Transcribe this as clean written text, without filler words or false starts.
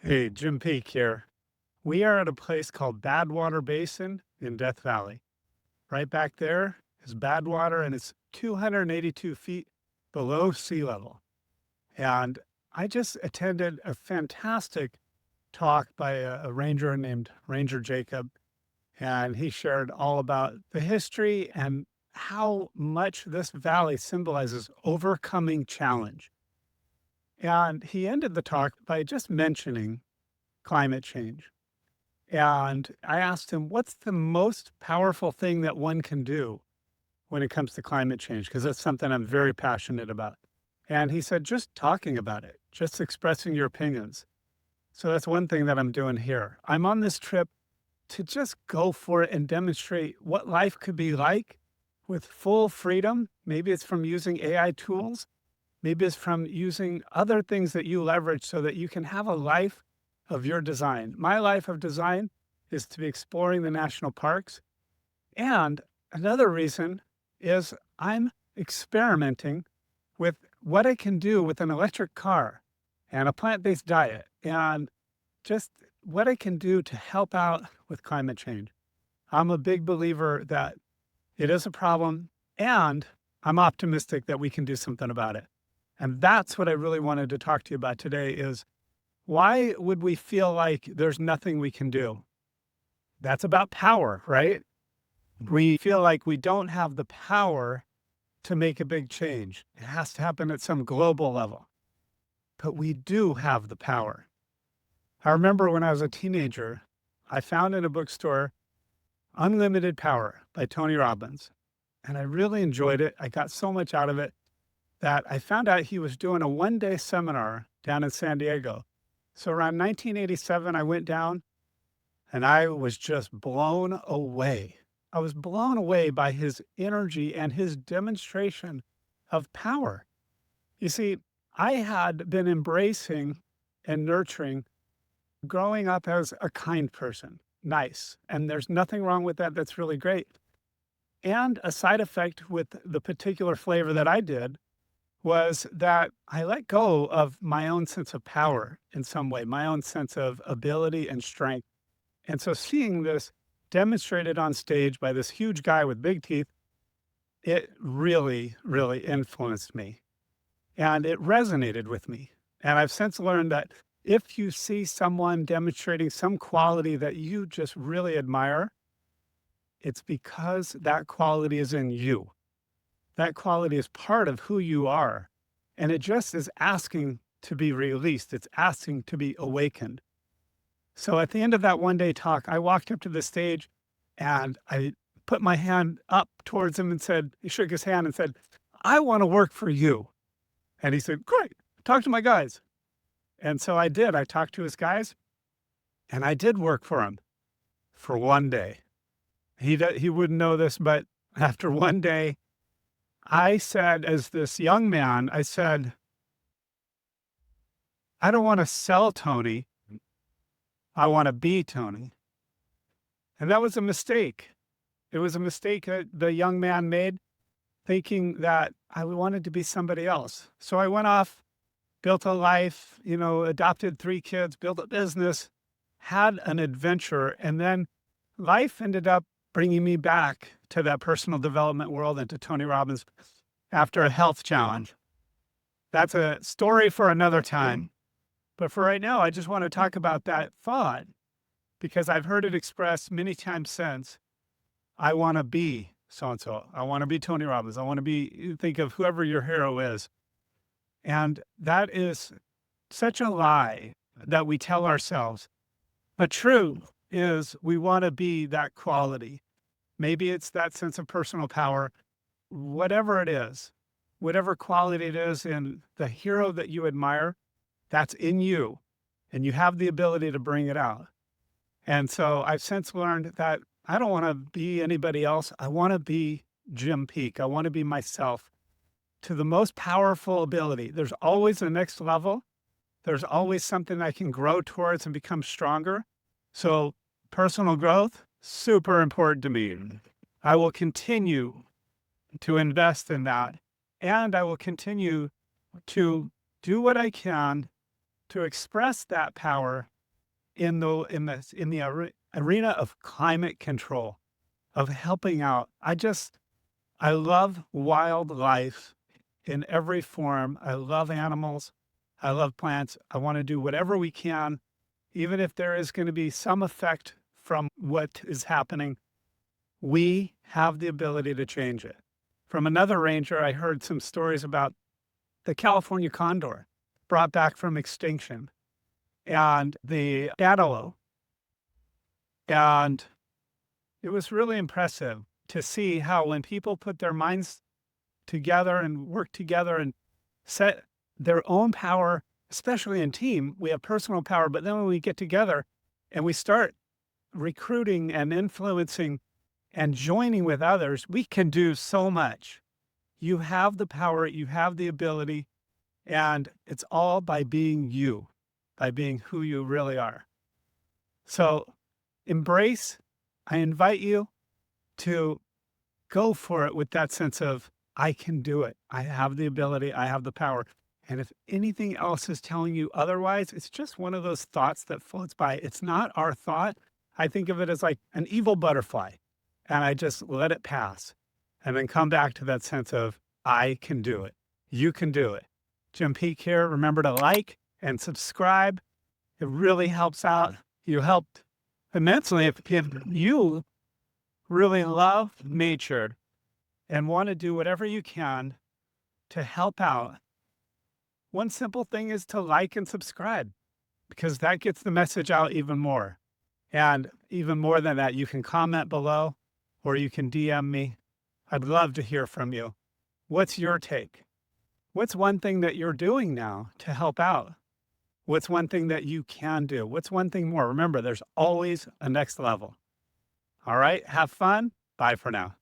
Hey, Jim Peak here. We are at a place called Badwater Basin in Death Valley. Right back there is Badwater, and it's 282 feet below sea level. And I just attended a fantastic talk by a ranger named Ranger Jacob, and he shared all about the history and how much this valley symbolizes overcoming challenge. And he ended the talk by just mentioning climate change. And I asked him, what's the most powerful thing that one can do when it comes to climate change? Because that's something I'm very passionate about. And he said, just talking about it, just expressing your opinions. So that's one thing that I'm doing here. I'm on this trip to just go for it and demonstrate what life could be like with full freedom. Maybe it's from using AI tools. Maybe it's from using other things that you leverage so that you can have a life of your design. My life of design is to be exploring the national parks. And another reason is I'm experimenting with what I can do with an electric car and a plant-based diet and just what I can do to help out with climate change. I'm a big believer that it is a problem, and I'm optimistic that we can do something about it. And that's what I really wanted to talk to you about today is why would we feel like there's nothing we can do? That's about power, right? We feel like we don't have the power to make a big change. It has to happen at some global level. But we do have the power. I remember when I was a teenager, I found in a bookstore Unlimited Power by Tony Robbins. And I really enjoyed it. I got so much out of it that I found out he was doing a one-day seminar down in San Diego. So around 1987, I went down and I was just blown away. I was blown away by his energy and his demonstration of power. You see, I had been embracing and nurturing growing up as a kind person, nice. And there's nothing wrong with that. That's really great. And a side effect with the particular flavor that I did was that I let go of my own sense of power in some way, my own sense of ability and strength. And so seeing this demonstrated on stage by this huge guy with big teeth, it really, really influenced me. And it resonated with me. And I've since learned that if you see someone demonstrating some quality that you just really admire, it's because that quality is in you. That quality is part of who you are. And it just is asking to be released. It's asking to be awakened. So at the end of that one day talk, I walked up to the stage and I put my hand up towards him and said, he shook his hand and said, I want to work for you. And he said, great, talk to my guys. And so I did. I talked to his guys and I did work for him for one day. He wouldn't know this, but after one day, I said, as this young man, I said, I don't want to sell Tony. I want to be Tony. And that was a mistake. It was a mistake that the young man made, thinking that I wanted to be somebody else. So I went off, built a life, adopted 3 kids, built a business, had an adventure, and then life ended up bringing me back to that personal development world and to Tony Robbins after a health challenge. That's a story for another time. But for right now, I just want to talk about that thought because I've heard it expressed many times since. I want to be so-and-so. I want to be Tony Robbins. I want to be, think of whoever your hero is. And that is such a lie that we tell ourselves. The truth is we want to be that quality. Maybe it's that sense of personal power, whatever it is, whatever quality it is in the hero that you admire, that's in you. And you have the ability to bring it out. And so I've since learned that I don't want to be anybody else. I want to be Jim Peak. I want to be myself to the most powerful ability. There's always a next level. There's always something I can grow towards and become stronger. So personal growth, super important to me. I will continue to invest in that. And I will continue to do what I can to express that power in the arena of climate control, of helping out. I love wildlife in every form. I love animals. I love plants. I want to do whatever we can, even if there is going to be some effect from what is happening. We have the ability to change it. From another ranger, I heard some stories about the California condor brought back from extinction and the antelope. And it was really impressive to see how when people put their minds together and work together and set their own power, especially in team, we have personal power, but then when we get together and we start recruiting and influencing and joining with others, we can do so much. You have the power, you have the ability, and it's all by being you, by being who you really are. So embrace, I invite you to go for it with that sense of, I can do it. I have the ability, I have the power. And if anything else is telling you otherwise, it's just one of those thoughts that floats by. It's not our thought. I think of it as like an evil butterfly, and I just let it pass and then come back to that sense of, I can do it. You can do it. Jim Peak here. Remember to like and subscribe. It really helps out. You helped immensely if you really love nature and want to do whatever you can to help out. One simple thing is to like and subscribe, because that gets the message out even more. And even more than that, you can comment below or you can DM me. I'd love to hear from you. What's your take? What's one thing that you're doing now to help out? What's one thing that you can do? What's one thing more? Remember, there's always a next level. All right, have fun. Bye for now.